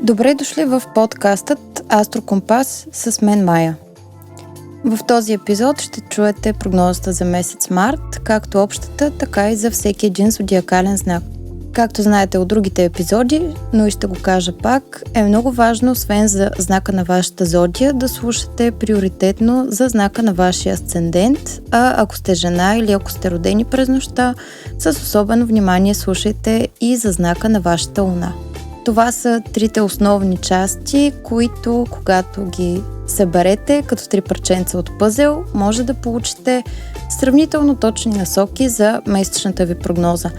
Добре дошли в подкастът Астрокомпас с мен Майя. В този епизод ще чуете прогнозата за месец март, както общата, така и за всеки един зодиакален знак. Както знаете от другите епизоди, но и ще го кажа пак, е много важно, освен за знака на вашата зодия, да слушате приоритетно за знака на вашия асцендент, а ако сте жена или ако сте родени през нощта, с особено внимание слушайте и за знака на вашата луна. Това са трите основни части, които, когато ги съберете като три парченца от пъзел, може да получите сравнително точни насоки за месечната ви прогноза.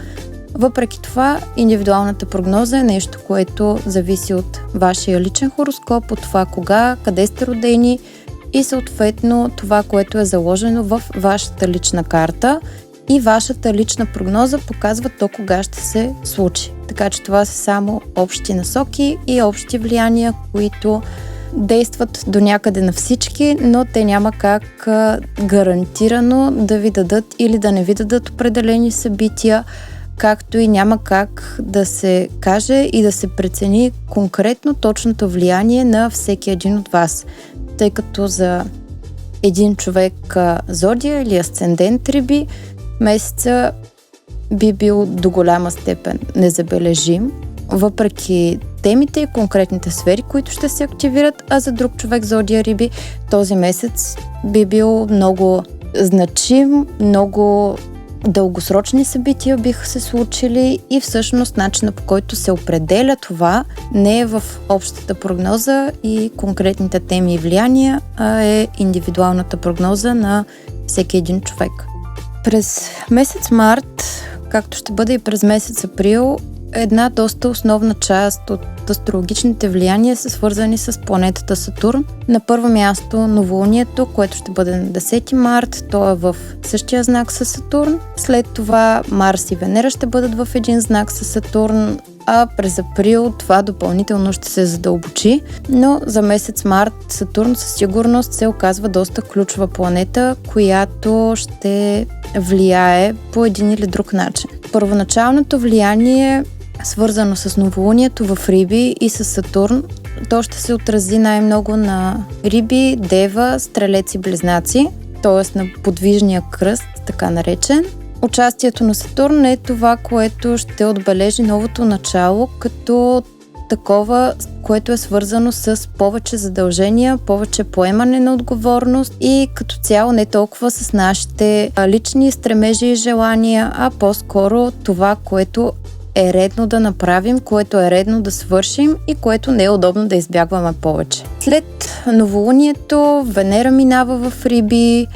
Въпреки това, индивидуалната прогноза е нещо, което зависи от вашия личен хороскоп, от това кога, къде сте родени и съответно това, което е заложено в вашата лична карта и вашата лична прогноза показва то кога ще се случи. Така че това са само общи насоки и общи влияния, които действат до някъде на всички, но те няма как гарантирано да ви дадат или да не ви дадат определени събития, както и няма как да се каже и да се прецени конкретно точното влияние на всеки един от вас. Тъй като за един човек зодия или асцендент Риби, месеца би бил до голяма степен незабележим, въпреки темите и конкретните сфери, които ще се активират, а за друг човек зодия Риби този месец би бил много значим, много дългосрочни събития биха се случили и всъщност начина, по който се определя това, не е в общата прогноза и конкретните теми и влияния, а е индивидуалната прогноза на всеки един човек. През месец март, както ще бъде и през месец април, една доста основна част от астрологичните влияния са свързани с планетата Сатурн. На първо място новолунието, което ще бъде на 10 март, то е в същия знак с Сатурн. След това Марс и Венера ще бъдат в един знак с Сатурн, а през април това допълнително ще се задълбочи. Но за месец март Сатурн със сигурност се оказва доста ключова планета, която ще влияе по един или друг начин. Първоначалното влияние, свързано с новолунието в Риби и с Сатурн, то ще се отрази най-много на Риби, Дева, Стрелец и Близнаци, т.е. на подвижния кръст, така наречен. Участието на Сатурн е това, което ще отбележи новото начало, като такова, което е свързано с повече задължения, повече поемане на отговорност и като цяло не толкова с нашите лични стремежи и желания, а по-скоро това, което е редно да направим, което е редно да свършим и което не е удобно да избягваме повече. След новолунието Венера минава в Риби,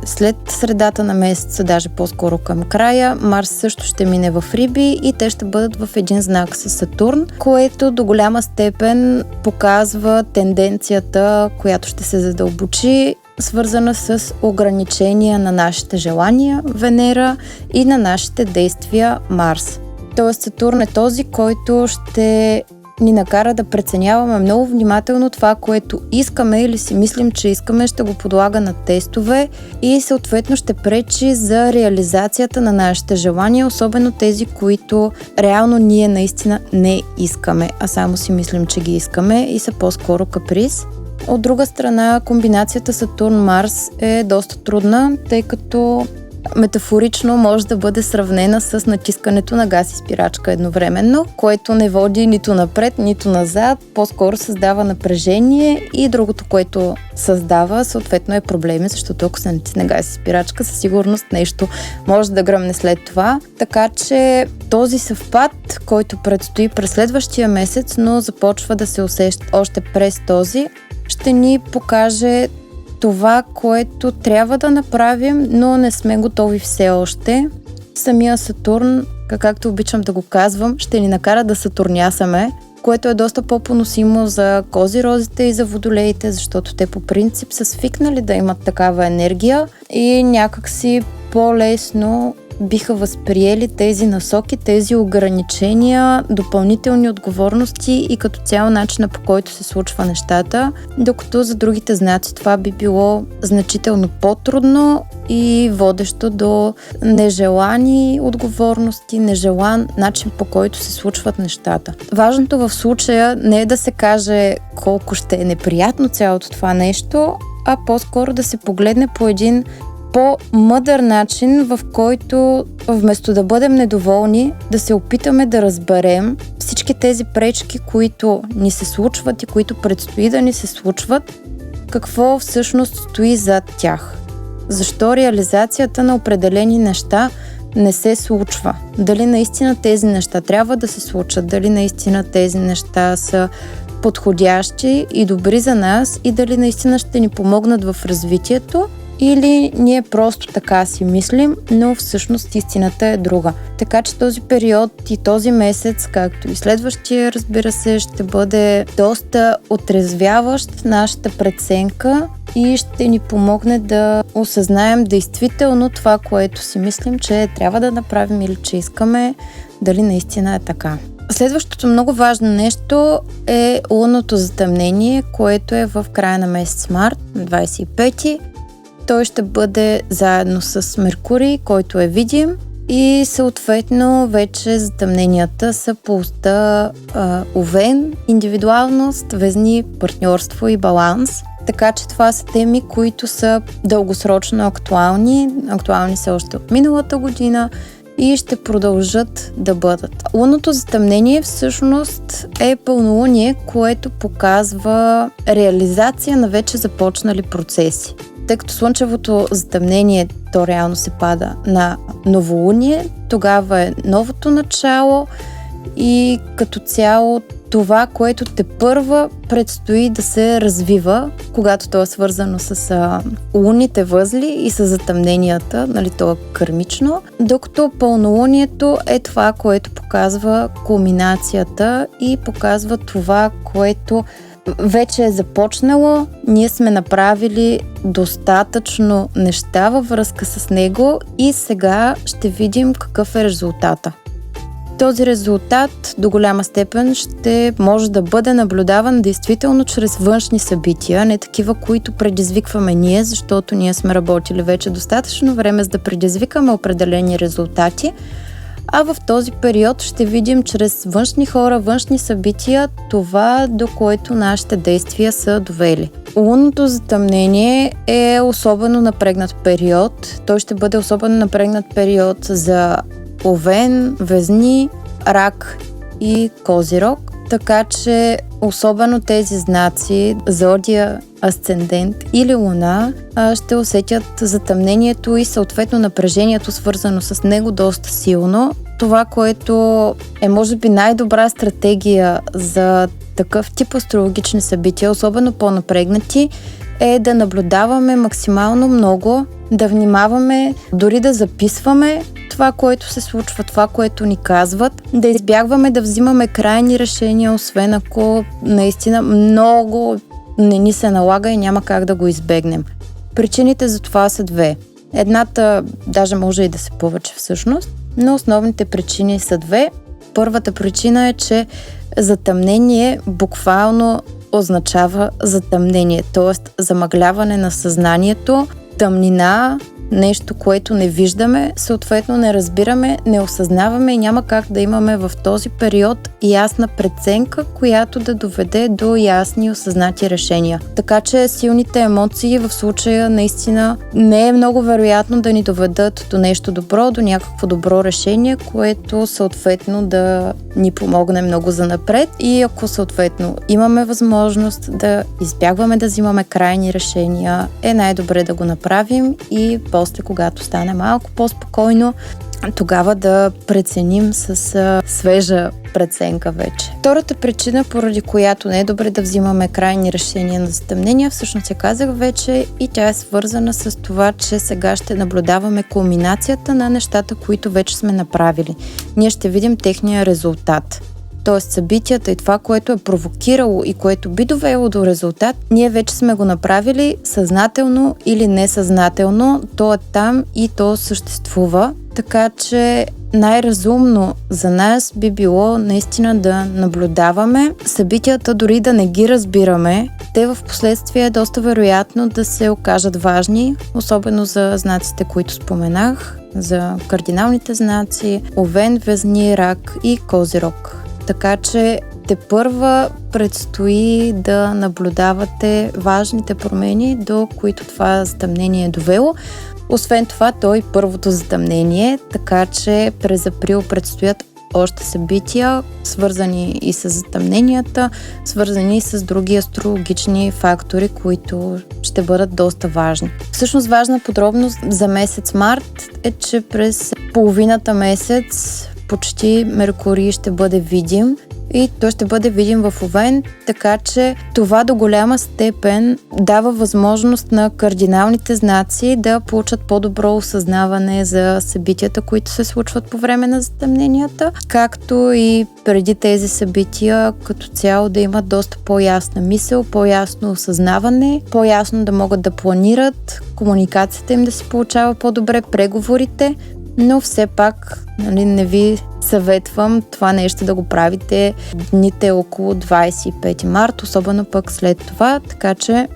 след средата на месеца, даже по-скоро към края, Марс също ще мине в Риби и те ще бъдат в един знак с Сатурн, което до голяма степен показва тенденцията, която ще се задълбочи, свързана с ограничения на нашите желания Венера и на нашите действия Марс. Тоест Сатурн е този, който ще ни накара да преценяваме много внимателно това, което искаме или си мислим, че искаме, ще го подлага на тестове и съответно ще пречи за реализацията на нашите желания, особено тези, които реално ние наистина не искаме, а само си мислим, че ги искаме и са по-скоро каприз. От друга страна, комбинацията Сатурн-Марс е доста трудна, тъй като метафорично може да бъде сравнена с натискането на газ и спирачка едновременно, което не води нито напред, нито назад, по-скоро създава напрежение и другото, което създава, съответно е проблеми, защото ако се натисне газ и спирачка, със сигурност нещо може да гръмне след това. Така че този съвпад, който предстои през следващия месец, но започва да се усеща още през този, ще ни покаже това, което трябва да направим, но не сме готови все още. Самия Сатурн, както обичам да го казвам, ще ни накара да сатурнясаме, което е доста по-поносимо за козирозите и за водолеите, защото те по принцип са свикнали да имат такава енергия и някакси по-лесно биха възприели тези насоки, тези ограничения, допълнителни отговорности и като цяло начина, по който се случва нещата, докато за другите знаци това би било значително по-трудно и водещо до нежелани отговорности, нежелан начин, по който се случват нещата. Важното в случая не е да се каже колко ще е неприятно цялото това нещо, а по-скоро да се погледне по един по-мъдър начин, в който вместо да бъдем недоволни, да се опитаме да разберем всички тези пречки, които ни се случват и които предстои да ни се случват, какво всъщност стои зад тях. Защо реализацията на определени неща не се случва? Дали наистина тези неща трябва да се случат? Дали наистина тези неща са подходящи и добри за нас и дали наистина ще ни помогнат в развитието? Или ние просто така си мислим, но всъщност истината е друга. Така че този период и този месец, както и следващия, разбира се, ще бъде доста отрезвяващ нашата преценка и ще ни помогне да осъзнаем действително това, което си мислим, че трябва да направим или че искаме, дали наистина е така. Следващото много важно нещо е лунното затъмнение, което е в края на месец март, 25-ти. Той ще бъде заедно с Меркурий, който е видим, и съответно вече затъмненията са по оста Овен, индивидуалност, Везни, партньорство и баланс. Така че това са теми, които са дългосрочно актуални. Актуални са още от миналата година и ще продължат да бъдат. Лунното затъмнение всъщност е пълнолуние, което показва реализация на вече започнали процеси. Тъй като слънчевото затъмнение, то реално се пада на новолуние, тогава е новото начало и като цяло това, което тепърва предстои да се развива, когато то е свързано с лунните възли и с затъмненията, нали, то е кармично, докато пълнолунието е това, което показва кулминацията и показва това, което вече е започнало, ние сме направили достатъчно неща във връзка с него и сега ще видим какъв е резултата. Този резултат до голяма степен ще може да бъде наблюдаван действително чрез външни събития, не такива, които предизвикваме ние, защото ние сме работили вече достатъчно време за да предизвикаме определени резултати, а в този период ще видим чрез външни хора, външни събития това, до което нашите действия са довели. Лунното затъмнение е особено напрегнат период. Той ще бъде особено напрегнат период за Овен, Везни, Рак и Козирог. Така че особено тези знаци, зодия, асцендент или луна, ще усетят затъмнението и съответно напрежението, свързано с него, доста силно. Това, което е може би най-добра стратегия за такъв тип астрологични събития, особено по-напрегнати, е да наблюдаваме максимално много, да внимаваме, дори да записваме това, което се случва, това, което ни казват, да избягваме да взимаме крайни решения, освен ако наистина много не ни се налага и няма как да го избегнем. Причините за това са две. Едната, даже може и да се повече всъщност, но основните причини са две. Първата причина е, че затъмнение буквално означава затъмнение, т.е. замъгляване на съзнанието, тъмнина, нещо, което не виждаме, съответно не разбираме, не осъзнаваме и няма как да имаме в този период ясна преценка, която да доведе до ясни и осъзнати решения. Така че силните емоции в случая наистина не е много вероятно да ни доведат до нещо добро, до някакво добро решение, което съответно да ни помогне много занапред и ако съответно имаме възможност да избягваме да взимаме крайни решения, е най-добре да го направим и после, когато стане малко по-спокойно, тогава да преценим с свежа преценка вече. Втората причина, поради която не е добре да взимаме крайни решения на затъмнения, всъщност я казах вече и тя е свързана с това, че сега ще наблюдаваме кулминацията на нещата, които вече сме направили. Ние ще видим техния резултат. т.е. събитията и това, което е провокирало и което би довело до резултат, ние вече сме го направили съзнателно или несъзнателно, то е там и то съществува. Така че най-разумно за нас би било наистина да наблюдаваме събитията, дори да не ги разбираме. Те в последствие е доста вероятно да се окажат важни, особено за знаците, които споменах, за кардиналните знаци, Овен, Везни, Рак и Козирог. Така че тепърва предстои да наблюдавате важните промени, до които това затъмнение е довело. Освен това, то и първото затъмнение, така че през април предстоят още събития, свързани и с затъмненията, свързани и с други астрологични фактори, които ще бъдат доста важни. Всъщност важна подробност за месец март е, че през половината месец почти Меркурий ще бъде видим и той ще бъде видим в Овен, така че това до голяма степен дава възможност на кардиналните знаци да получат по-добро осъзнаване за събитията, които се случват по време на затъмненията, както и преди тези събития като цяло да имат доста по-ясна мисъл, по-ясно осъзнаване, по-ясно да могат да планират, комуникацията им да се получава по-добре, преговорите, но все пак не ви съветвам това нещо да го правите дните около 25 март, особено пък след това, така че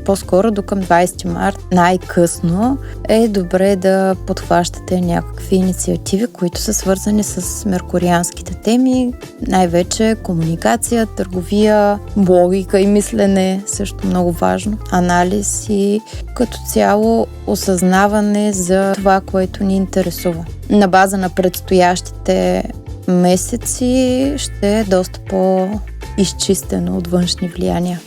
по-скоро до към 20 март най-късно е добре да подхващате някакви инициативи, които са свързани с меркурианските теми, най-вече комуникация, търговия, логика и мислене, също много важно, анализ и като цяло осъзнаване за това, което ни интересува. На база на предстоящите месеци ще е доста по-изчистено от външни влияния.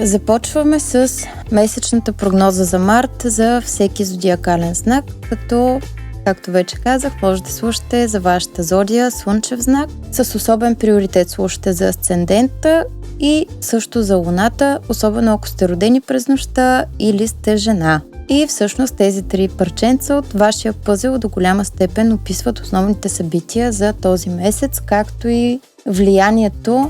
Започваме с месечната прогноза за март за всеки зодиакален знак, като, както вече казах, може да слушате за вашата зодия слънчев знак. С особен приоритет слушате за асцендента и също за луната, особено ако сте родени през нощта или сте жена. И всъщност тези 3 парченца от вашия пъзел до голяма степен описват основните събития за този месец, както и влиянието,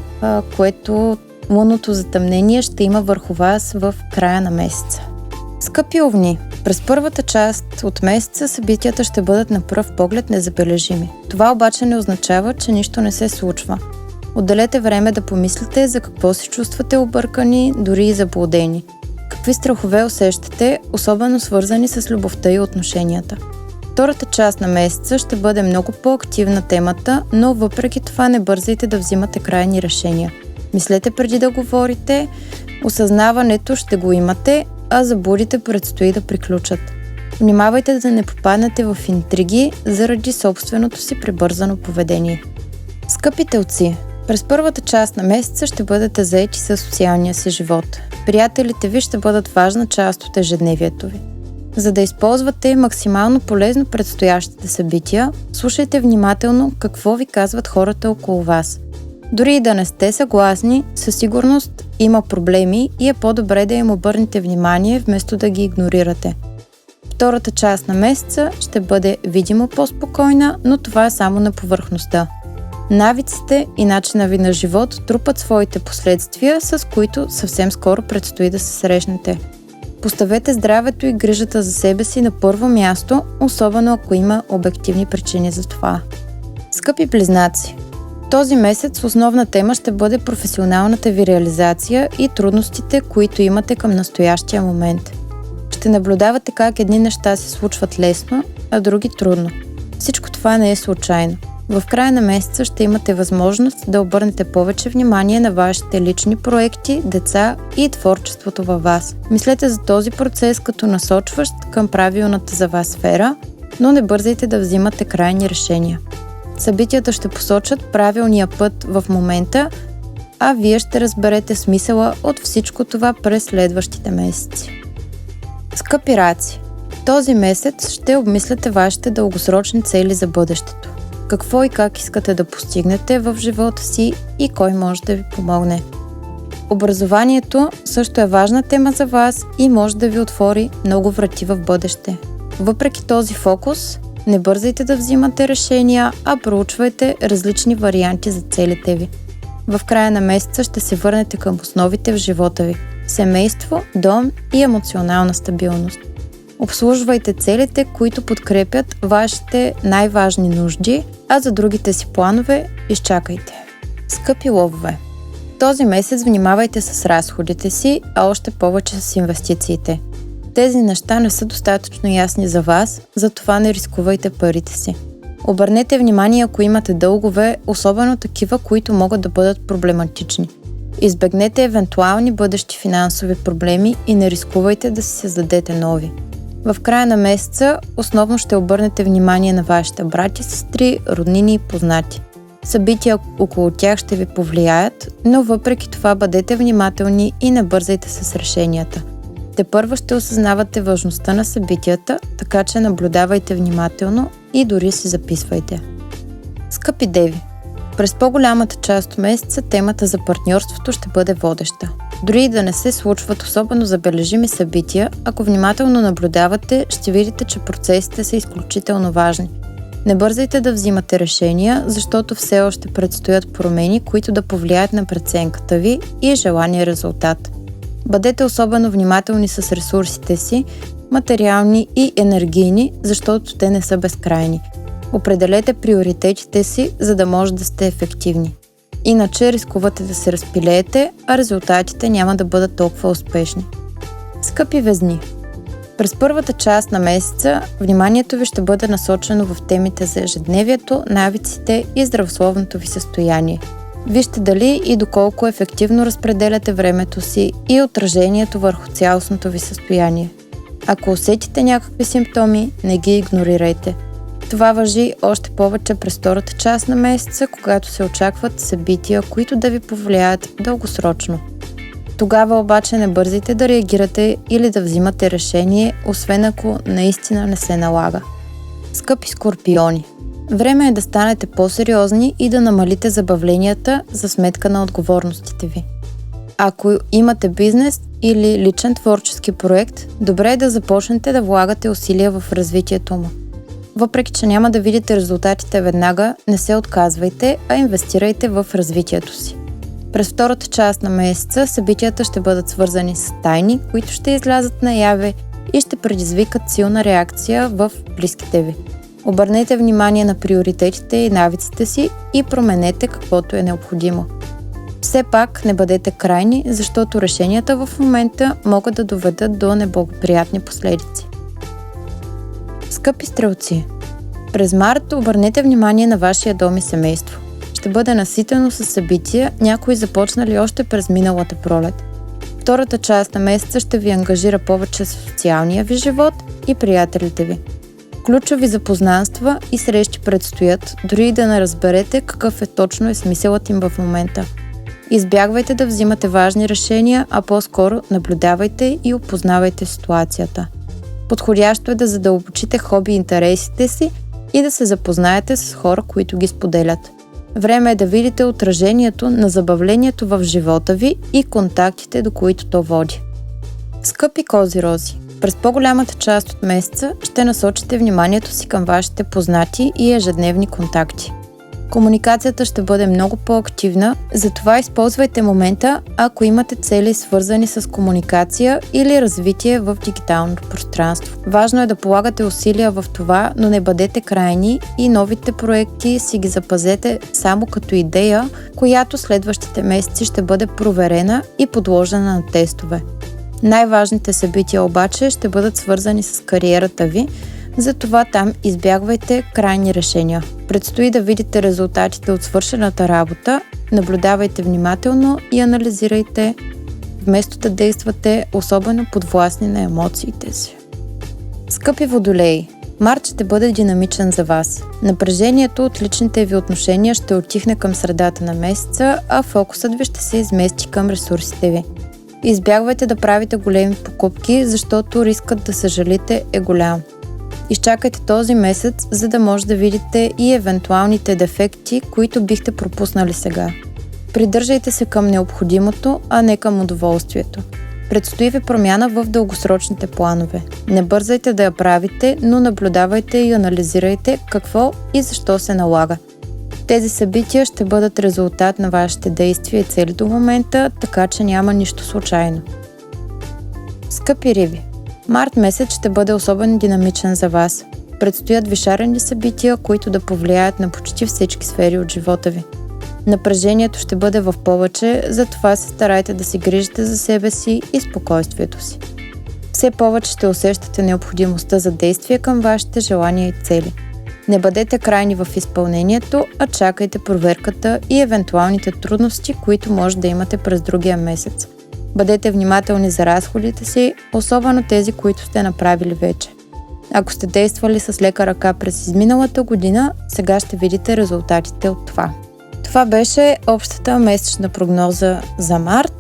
което лунното затъмнение ще има върху вас в края на месеца. Скъпи овни, през първата част от месеца събитията ще бъдат на пръв поглед незабележими. Това обаче не означава, че нищо не се случва. Отделете време да помислите за какво се чувствате объркани, дори и заблудени. Какви страхове усещате, особено свързани с любовта и отношенията. Втората част на месеца ще бъде много по-активна темата, но въпреки това не бързайте да взимате крайни решения. Мислете преди да говорите, осъзнаването ще го имате, а заблудите предстои да приключат. Внимавайте да не попаднете в интриги заради собственото си прибързано поведение. Скъпи телци, през първата част на месеца ще бъдете заети със социалния си живот. Приятелите ви ще бъдат важна част от ежедневието ви. За да използвате максимално полезно предстоящите събития, слушайте внимателно какво ви казват хората около вас. Дори и да не сте съгласни, със сигурност има проблеми и е по-добре да им обърнете внимание, вместо да ги игнорирате. Втората част на месеца ще бъде видимо по-спокойна, но това е само на повърхността. Навиците и начина ви на живот трупат своите последствия, с които съвсем скоро предстои да се срещнете. Поставете здравето и грижата за себе си на първо място, особено ако има обективни причини за това. Скъпи близнаци, този месец основна тема ще бъде професионалната ви реализация и трудностите, които имате към настоящия момент. Ще наблюдавате как едни неща се случват лесно, а други трудно. Всичко това не е случайно. В края на месеца ще имате възможност да обърнете повече внимание на вашите лични проекти, деца и творчеството във вас. Мислете за този процес като насочващ към правилната за вас сфера, но не бързайте да взимате крайни решения. Събитията ще посочат правилния път в момента, а вие ще разберете смисъла от всичко това през следващите месеци. Скъпи раци, този месец ще обмисляте вашите дългосрочни цели за бъдещето. Какво и как искате да постигнете в живота си и кой може да ви помогне. Образованието също е важна тема за вас и може да ви отвори много врати в бъдеще. Въпреки този фокус, не бързайте да взимате решения, а проучвайте различни варианти за целите ви. В края на месеца ще се върнете към основите в живота ви – семейство, дом и емоционална стабилност. Обслужвайте целите, които подкрепят вашите най-важни нужди, а за другите си планове изчакайте. Скъпи лъвове! Този месец внимавайте с разходите си, а още повече с инвестициите. Тези неща не са достатъчно ясни за вас, затова не рискувайте парите си. Обърнете внимание, ако имате дългове, особено такива, които могат да бъдат проблематични. Избегнете евентуални бъдещи финансови проблеми и не рискувайте да си създадете нови. В края на месеца основно ще обърнете внимание на вашите брати, сестри, роднини и познати. Събития около тях ще ви повлияят, но въпреки това бъдете внимателни и не бързайте с решенията. Тепърва ще осъзнавате важността на събитията, така че наблюдавайте внимателно и дори си записвайте. Скъпи деви! През по-голямата част от месеца темата за партньорството ще бъде водеща. Дори и да не се случват особено забележими събития, ако внимателно наблюдавате, ще видите, че процесите са изключително важни. Не бързайте да взимате решения, защото все още предстоят промени, които да повлияят на преценката ви и желания резултат. Бъдете особено внимателни с ресурсите си, материални и енергийни, защото те не са безкрайни. Определете приоритетите си, за да може да сте ефективни. Иначе рискувате да се разпилеете, а резултатите няма да бъдат толкова успешни. Скъпи везни! През първата част на месеца вниманието ви ще бъде насочено в темите за ежедневието, навиците и здравословното ви състояние. Вижте дали и доколко ефективно разпределяте времето си и отражението върху цялостното ви състояние. Ако усетите някакви симптоми, не ги игнорирайте. Това важи още повече през втората част на месеца, когато се очакват събития, които да ви повлияят дългосрочно. Тогава обаче не бързайте да реагирате или да взимате решение, освен ако наистина не се налага. Скъпи скорпиони! Време е да станете по-сериозни и да намалите забавленията за сметка на отговорностите ви. Ако имате бизнес или личен творчески проект, добре е да започнете да влагате усилия в развитието му. Въпреки че няма да видите резултатите веднага, не се отказвайте, а инвестирайте в развитието си. През втората част на месеца събитията ще бъдат свързани с тайни, които ще излязат наяве и ще предизвикат силна реакция в близките ви. Обърнете внимание на приоритетите и навиците си и променете каквото е необходимо. Все пак не бъдете крайни, защото решенията в момента могат да доведат до неблагоприятни последици. Скъпи стрелци! През март обърнете внимание на вашия дом и семейство. Ще бъде наситено с събития, някои започнали още през миналата пролет. Втората част на месеца ще ви ангажира повече с социалния ви живот и приятелите ви. Ключови запознанства и срещи предстоят, дори и да не разберете какъв точно е смисълът им в момента. Избягвайте да взимате важни решения, а по-скоро наблюдавайте и опознавайте ситуацията. Подходящо е да задълбочите хобби и интересите си и да се запознаете с хора, които ги споделят. Време е да видите отражението на забавлението в живота ви и контактите, до които то води. Скъпи козирози! През по-голямата част от месеца ще насочите вниманието си към вашите познати и ежедневни контакти. Комуникацията ще бъде много по-активна, затова използвайте момента, ако имате цели свързани с комуникация или развитие в дигиталното пространство. Важно е да полагате усилия в това, но не бъдете крайни и новите проекти си ги запазете само като идея, която следващите месеци ще бъде проверена и подложена на тестове. Най-важните събития обаче ще бъдат свързани с кариерата ви, затова там избягвайте крайни решения. Предстои да видите резултатите от свършената работа, наблюдавайте внимателно и анализирайте, вместо да действате особено подвластни на емоциите си. Скъпи водолеи! Март ще бъде динамичен за вас. Напрежението от личните ви отношения ще отихне към средата на месеца, а фокусът ви ще се измести към ресурсите ви. Избягвайте да правите големи покупки, защото рискът да съжалите е голям. Изчакайте този месец, за да може да видите и евентуалните дефекти, които бихте пропуснали сега. Придържайте се към необходимото, а не към удоволствието. Предстои ви промяна в дългосрочните планове. Не бързайте да я правите, но наблюдавайте и анализирайте какво и защо се налага. Тези събития ще бъдат резултат на вашите действия и цели до момента, така че няма нищо случайно. Скъпи риби, март месец ще бъде особено динамичен за вас. Предстоят ви шарени събития, които да повлияят на почти всички сфери от живота ви. Напрежението ще бъде в повече, затова се старайте да се грижите за себе си и спокойствието си. Все повече ще усещате необходимостта за действие към вашите желания и цели. Не бъдете крайни в изпълнението, а чакайте проверката и евентуалните трудности, които може да имате през другия месец. Бъдете внимателни за разходите си, особено тези, които сте направили вече. Ако сте действали с лека ръка през изминалата година, сега ще видите резултатите от това. Това беше общата месечна прогноза за март.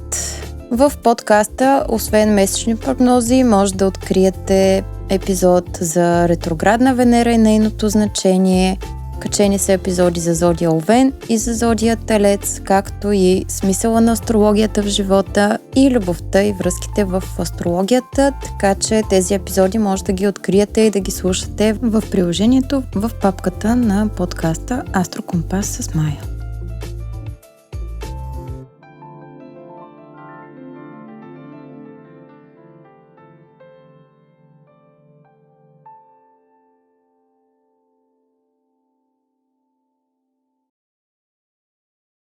В подкаста, освен месечни прогнози, може да откриете епизод за ретроградна Венера и нейното значение. Качени са епизоди за зодия Овен и за зодия Телец, както и смисъла на астрологията в живота и любовта и връзките в астрологията, така че тези епизоди може да ги откриете и да ги слушате в приложението в папката на подкаста Астро Компас с Майя.